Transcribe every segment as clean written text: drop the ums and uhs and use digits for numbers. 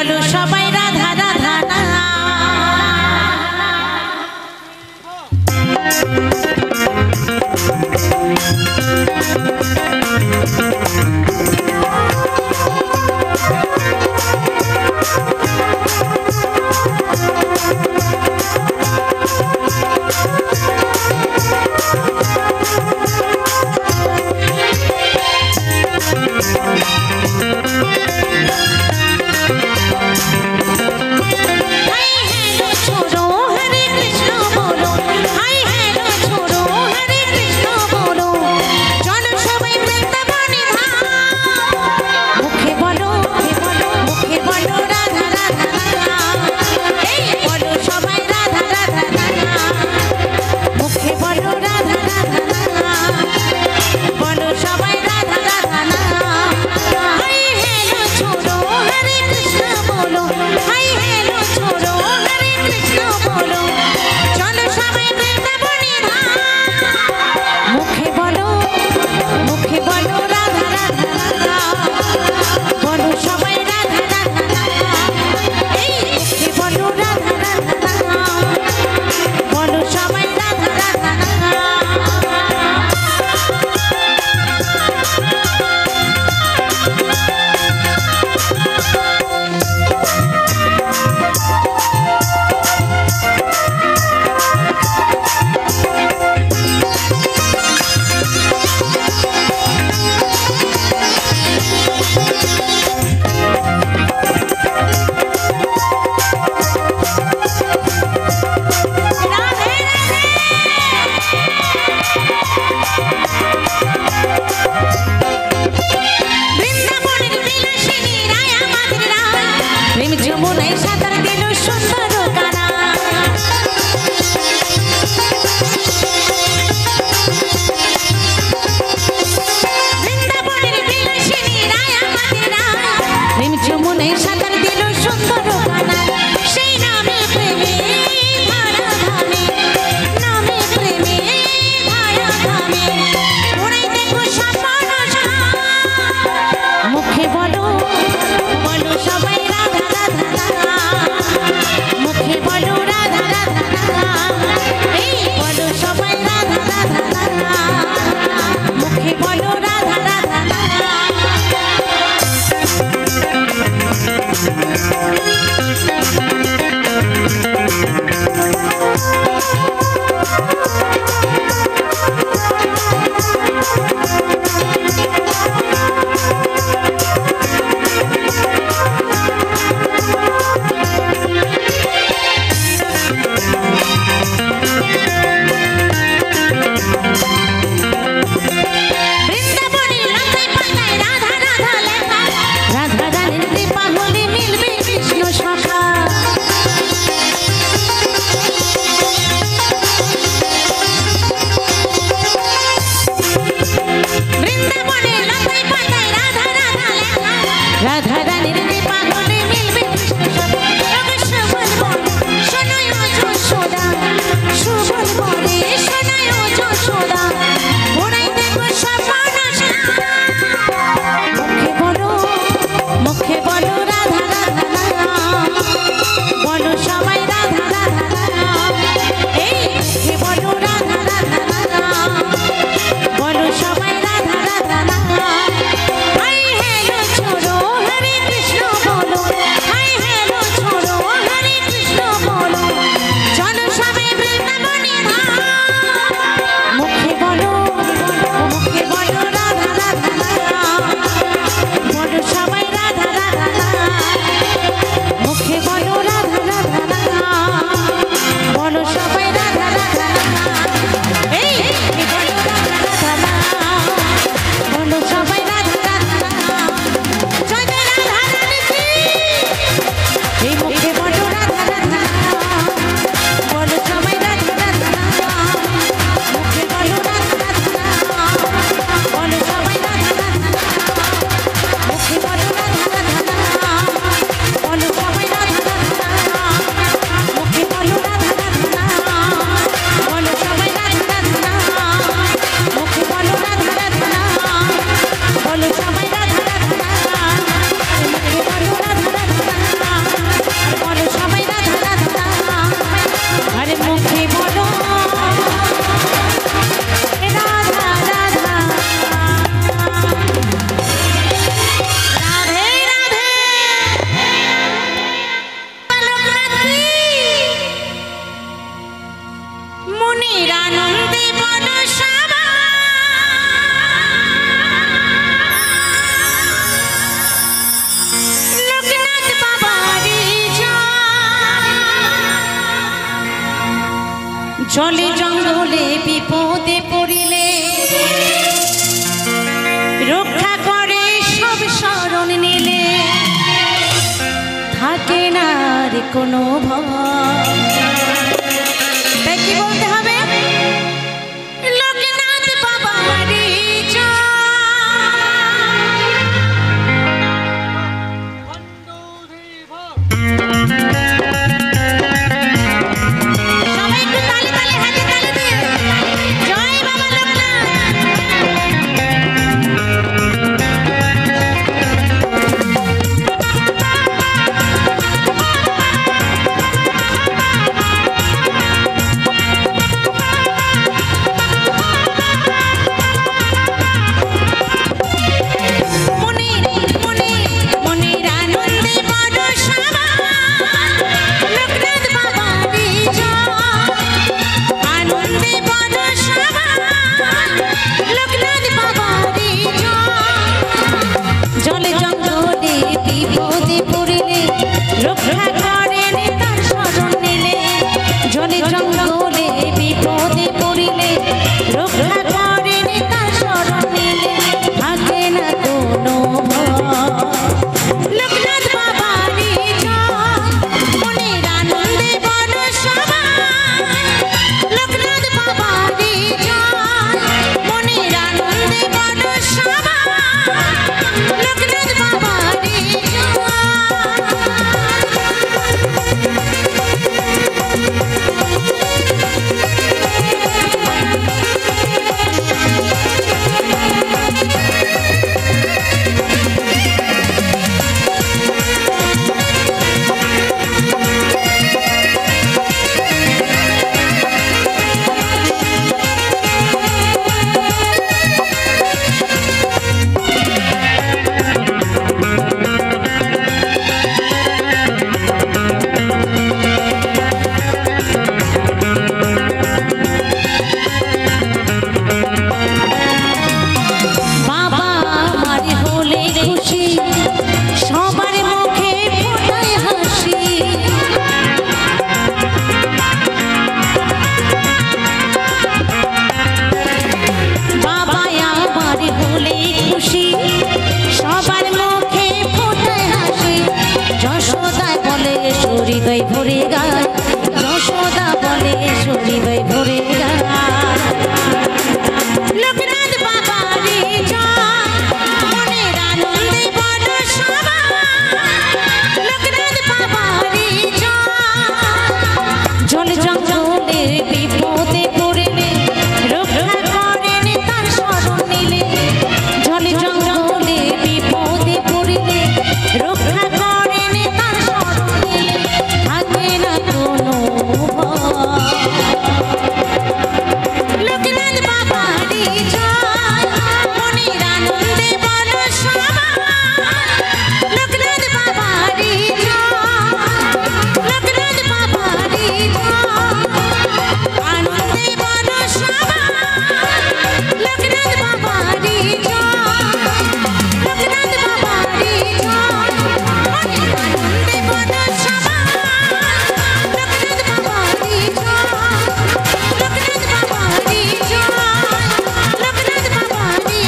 বলো সবাই রাধা রাধা না। বলো সবাই রাধা রাধা না। চলে জঙ্গলে বিপদে পড়িলে রক্ষা করে সব শরণ নিলে থাকে না আর কোনো ভয়। তাই কি বলতে হবে? লোকনাথ বাবারই ভরে গায় যশোদা বলে হৃদয় ভরে গায়। লোকনাথ বাবারই জয় মনের আনন্দে বড় সবাই। লোকনাথ বাবারই জয় জল জঙ্গলের বিপদে পড়লে রক্ষা করেন তার শরণ নিলে। জল জঙ্গলের বিপদে পড়লে রক্ষা করেন তার শরণ নিলে থাকে না কোনো ভয়। লোকনাথ বাবারই জয় মনের আনন্দে বড় সবাই। লোকনাথ বাবারই জয় লোকনাথ বাবারই জয় আনন্দে বড় সবাই। লোকনাথ বাবারই জয় লোকনাথ বাবারই জয় মনের আনন্দে বড় সবাই। লোকনাথ বাবারই জয় লোকনাথ বাবারই জয় লোকনাথ বাবারই জয় লোকনাথ বাবারই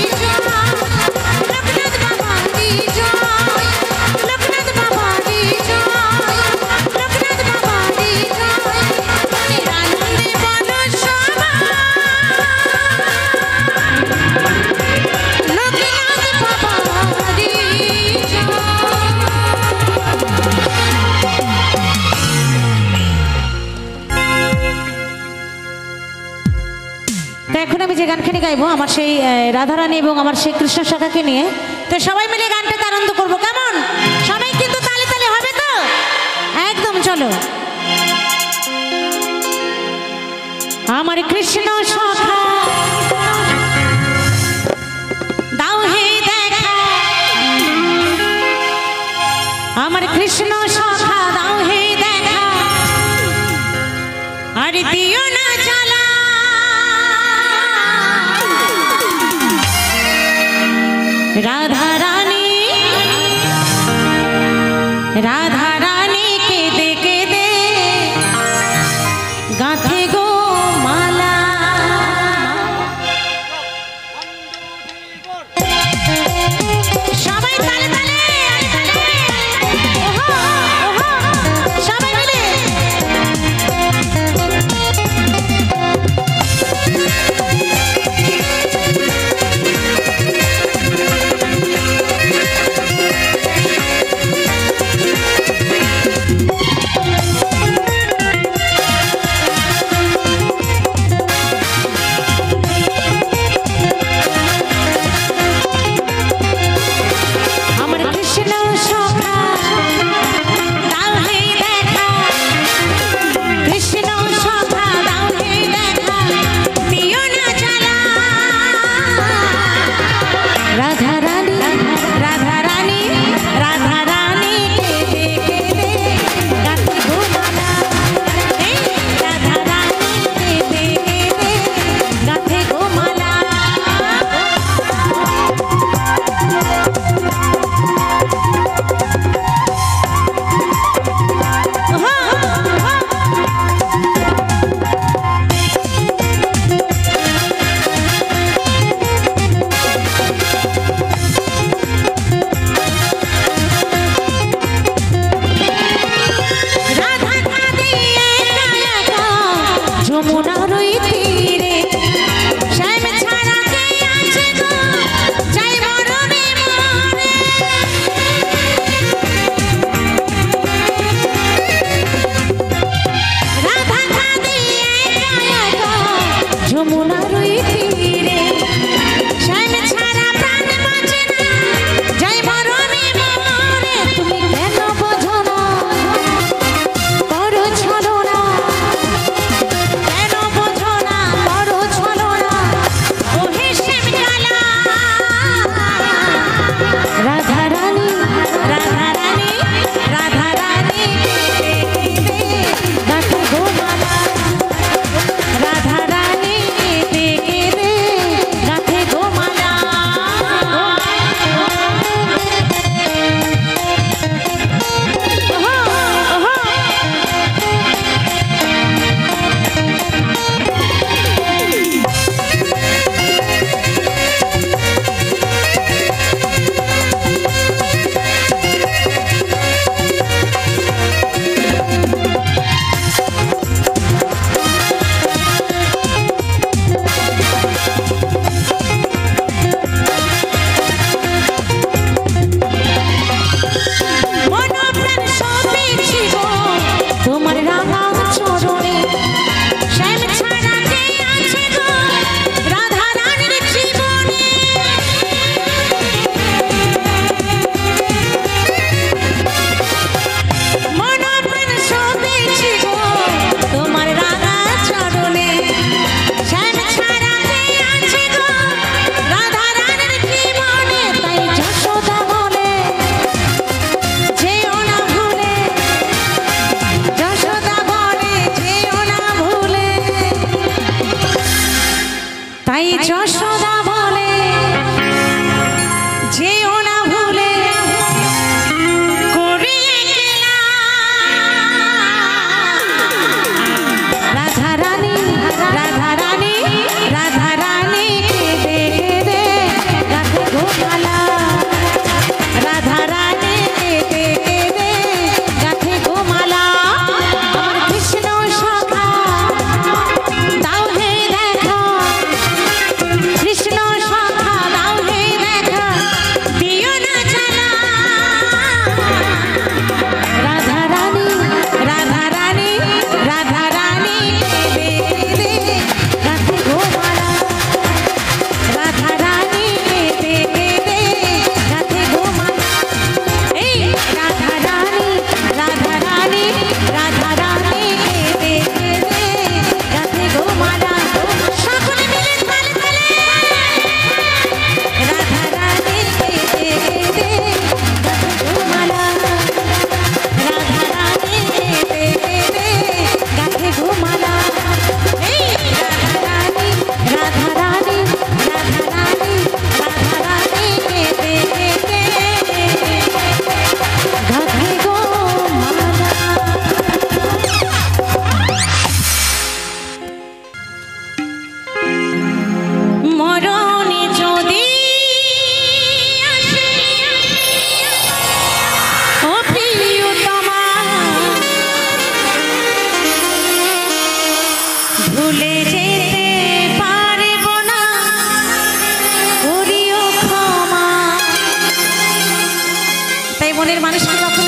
জয় লোকনাথ বাবারই জয় লোকনাথ বাবারই জয় মনের আনন্দে বড় সবাই। লোকনাথ বাবারই তো এখন আমি যে গানখানি গাইবো আমার সেই রাধারানী এবং আমার সেই কৃষ্ণ শাখাকে নিয়ে। তো সবাই মিলে গানটাতে আনন্দ করবো, কেমন? সবাই কিন্তু তালে তালে হবে তো একদম। চলো আমার কৃষ্ণ শাখা দাও হে দেখা। আমার কৃষ্ণ শাখা দাও হে দেখা আর দিও না জ্বালা। রাধা রানী রাধা রানী কেঁদে কেঁদে গাঁথে গো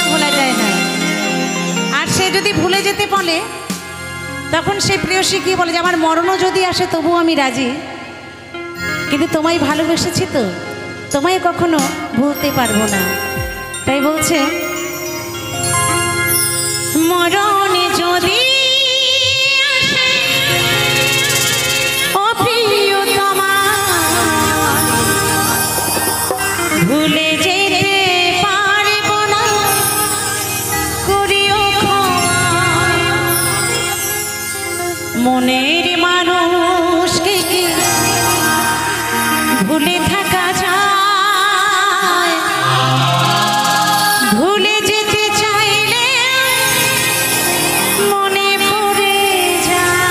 কখনো ভোলা যায় না। আর সে যদি ভুলে যেতে বলে তখন সে প্রেয়সী কি বলে যে আমার মরণও যদি আসে তবু আমি রাজি, কিন্তু তোমায় ভালোবেসেছি তো, তোমায় কখনো ভুলতে পারবো না। তাই বলছে মরণে যদি ভুলে যেতে পারবো না, করিও মনের মানুষকে কি ভুলে থাকা যায়? ভুলে যেতে চাইলে মনে পড়ে যায়।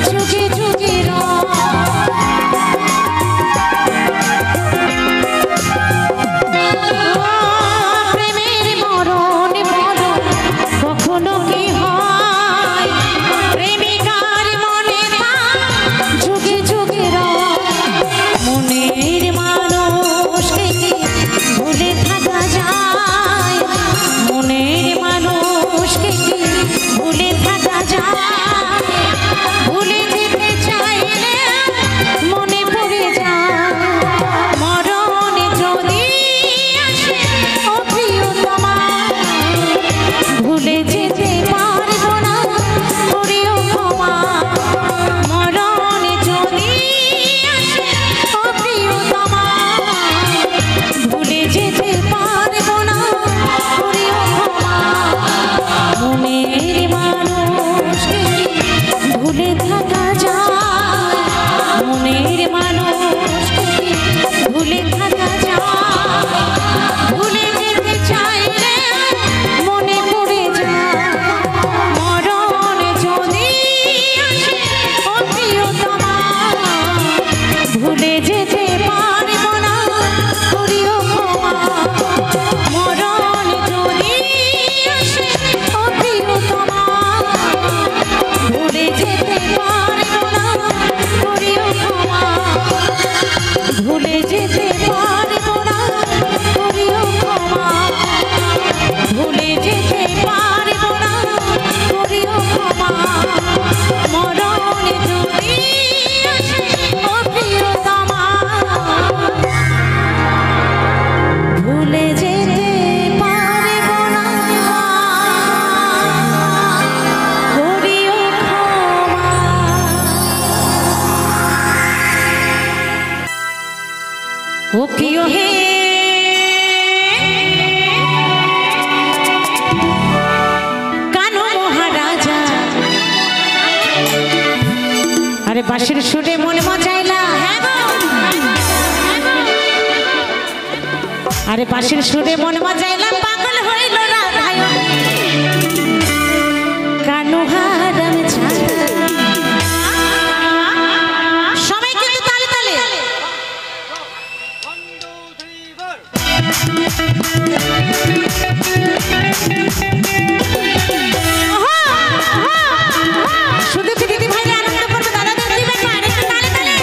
যুগে যুগে প্রেমের মরণ মরণ কখনো কি হয় প্রেমিকার মনে যুগে যুগে মনের মানুষকে ভুলে থাকা যায় মনের মানুষকে ভুলে থাকা যায় ভুলে যেতে চাইলে মনে পড়ে যায় মরণে যদি আসে ও প্রিয়তমা ভুলে যেতে পারবো না করিও ক্ষমা মরণে যদি আসে ও প্রিয়তমা ভুলে যেতে পারবো না করিও ক্ষমা মনের মানুষকে ভুলে থাকা যায় মনের মানুষকে ভুলে থাকা যায় ভুলে যেতে চাইলে মনে পড়ে যায় মরণ যদি আসে ও প্রিয়তমা ভুলে যেতে পারবো না করিও ক্ষমা মরণ যদি আসে ও প্রিয়তমা ভুলে যেতে পারবো না করিও ক্ষমা ভুলে যেতে পারবো না করিও ক্ষমা ভুলে যেতে পারবো না করিও ক্ষমা মরণ যদি আসে ও প্রিয়তমা ভুলে যেতে পারবো না করিও ক্ষমা ও প্রিয় হে কানো মহারাজা আরে বাঁশির সুরে মন মজাইলা হ্যাঁ গো আরে বাঁশির সুরে মন মজাইলা পাগল হইল রাধায় কানো হারাম ছাড়া সবাই কিন্তু তালে তালে শুধু কি দিদি ভাইরা আনন্দ করবে দাদাদের কি ব্যাপার একটু তালে তালে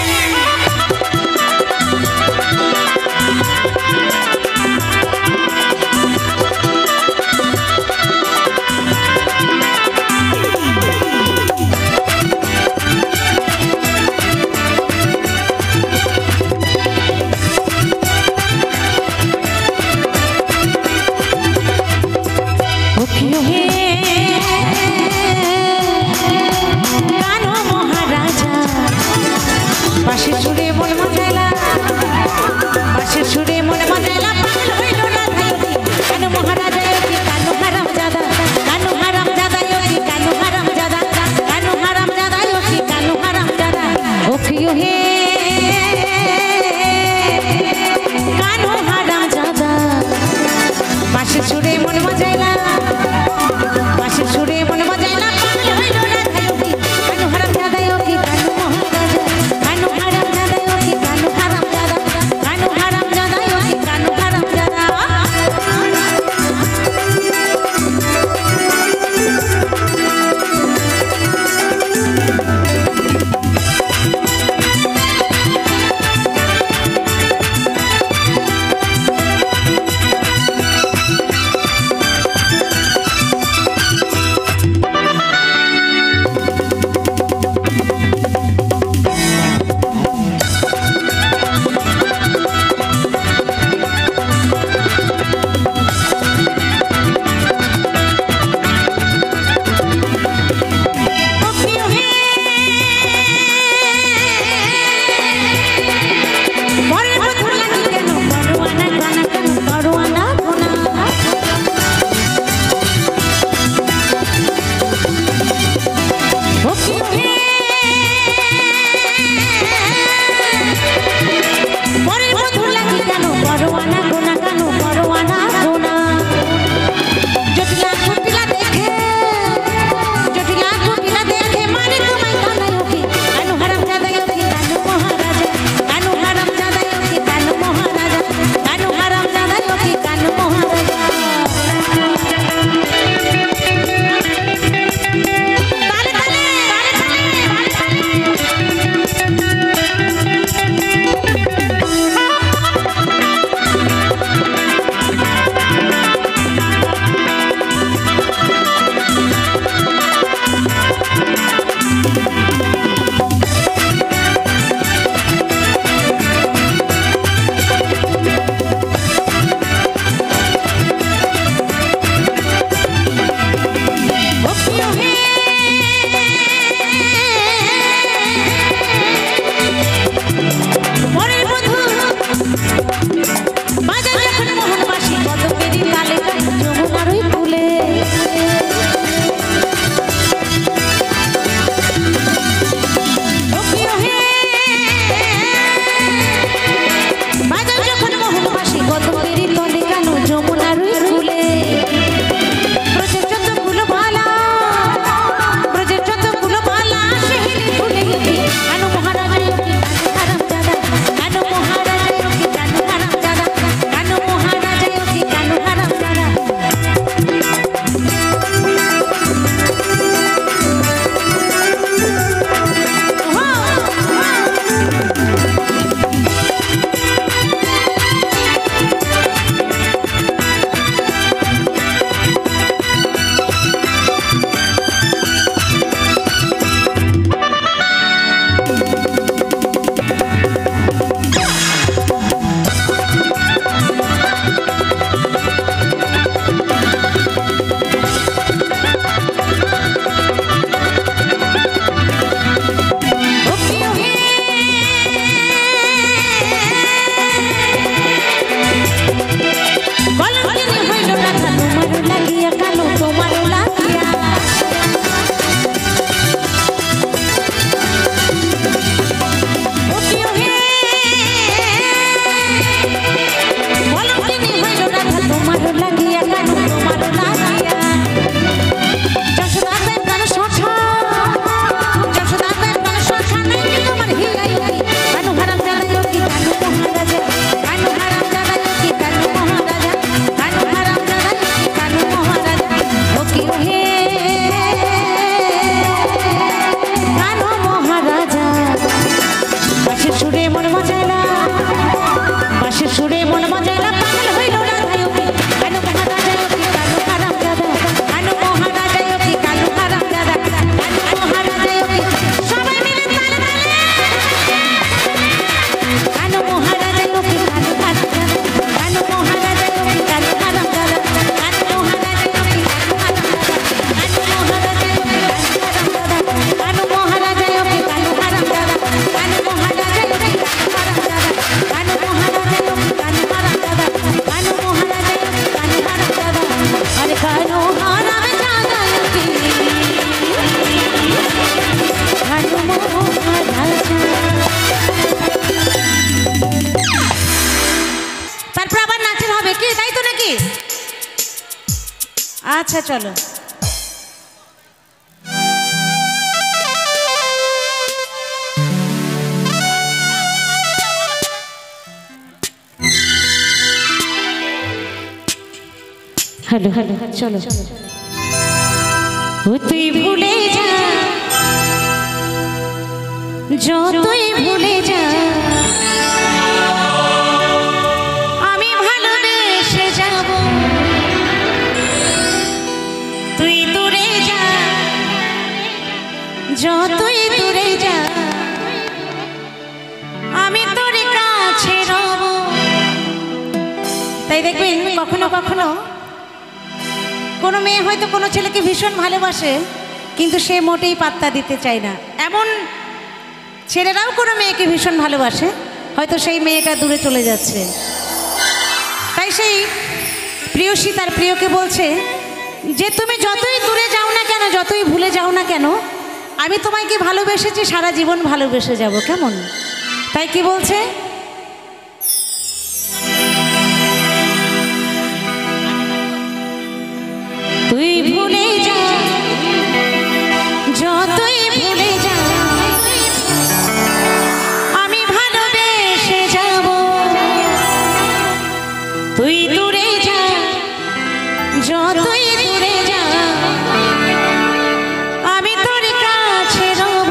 আচ্ছা চলো। হ্যালো হ্যালো চলো। ও তুই ভুলে যা, যতই ভুলে যা, আমি ভালোবেসে যাব। তুই দূরে যা, যতই দূরে যা, আমি তোর কাছে রব। তাই দেখবেন কখনো কখনো কোনো মেয়ে হয়তো কোনো ছেলেকে ভীষণ ভালোবাসে, কিন্তু সে মোটেই পাত্তা দিতে চায় না। এমন ছেলেরাও কোনো মেয়েকে ভীষণ ভালোবাসে, হয়তো সেই মেয়েটা দূরে চলে যাচ্ছে। তাই সেই প্রিয়সী তার প্রিয়কে বলছে যে তুমি যতই দূরে যাও না কেন, যতই ভুলে যাও না কেন, আমি তোমাকে ভালোবেসেছি, সারা জীবন ভালোবেসে যাব। কেমন? তাই কি বলছে? তুই ভুলে যা, যতই ভুলে যা, আমি ভালোবেসে যাব। তুই দূরে যা, যতই দূরে যা, আমি তোর কাছে রব।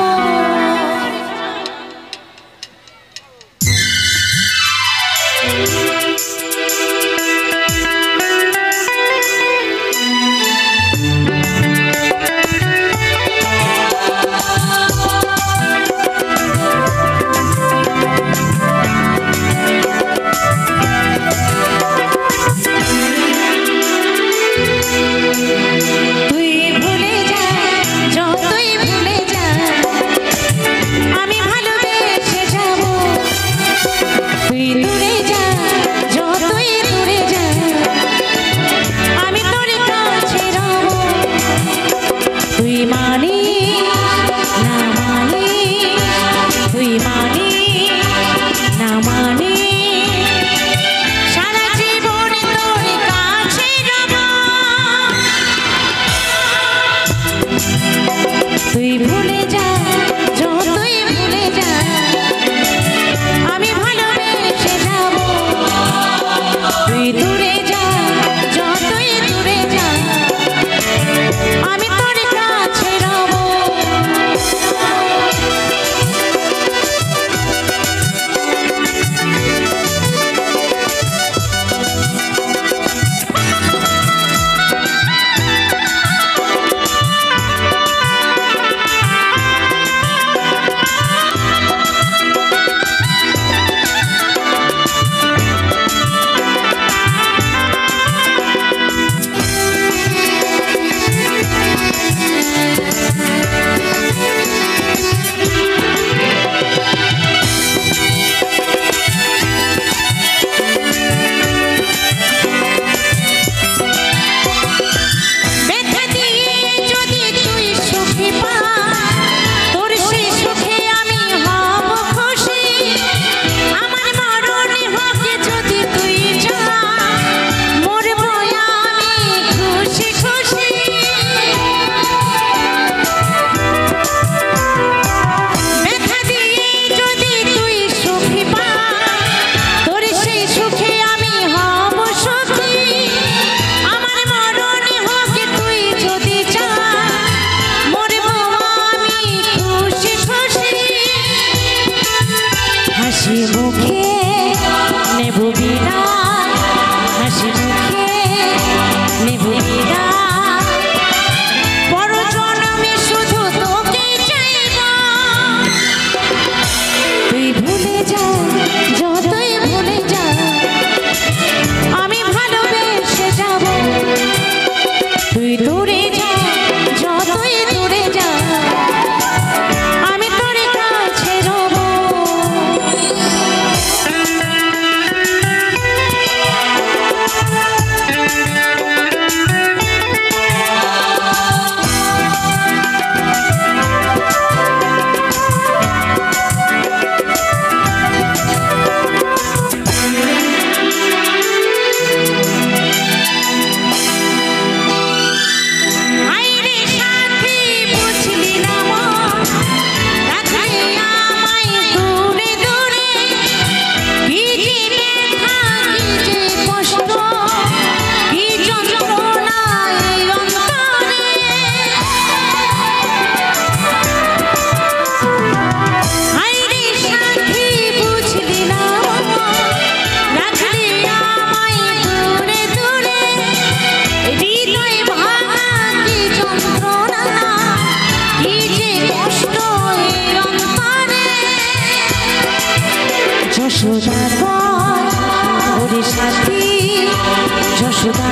সুধা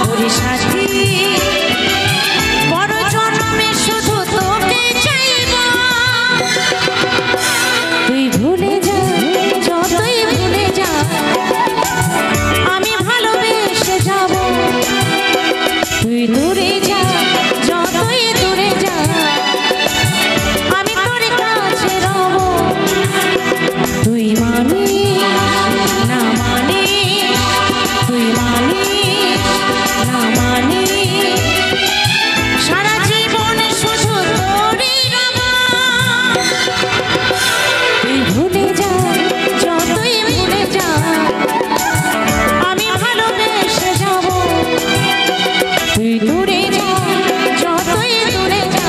করি সাথী বড় জন্মে শুধু তোকে চাইব তুই ভুলে যা যতই ভুলে যা আমি ভালোবেসে যাব তুই দূরে যা যতই দূরে যা আমি তোর কাছে রব তুই মানিস না মানিস তুই মানিস না মানিস সারা জীবন শুধু তোরই রব তুই ভুলে যা যতই ভুলে যা আমি ভালোবেসে যাব তুই দূরে যা যতই দূরে যা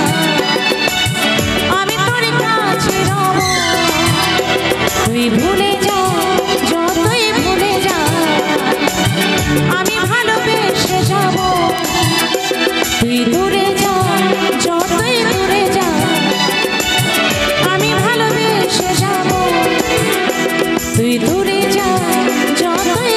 আমি তোর কাছে রব তুই ভুলে যা যতই ভুলে যা আমি ভালোবেসে যাব তুই দূরে যা যতই দূরে যা আমি ভালোবেসে যাব তুই দূরে যা যতই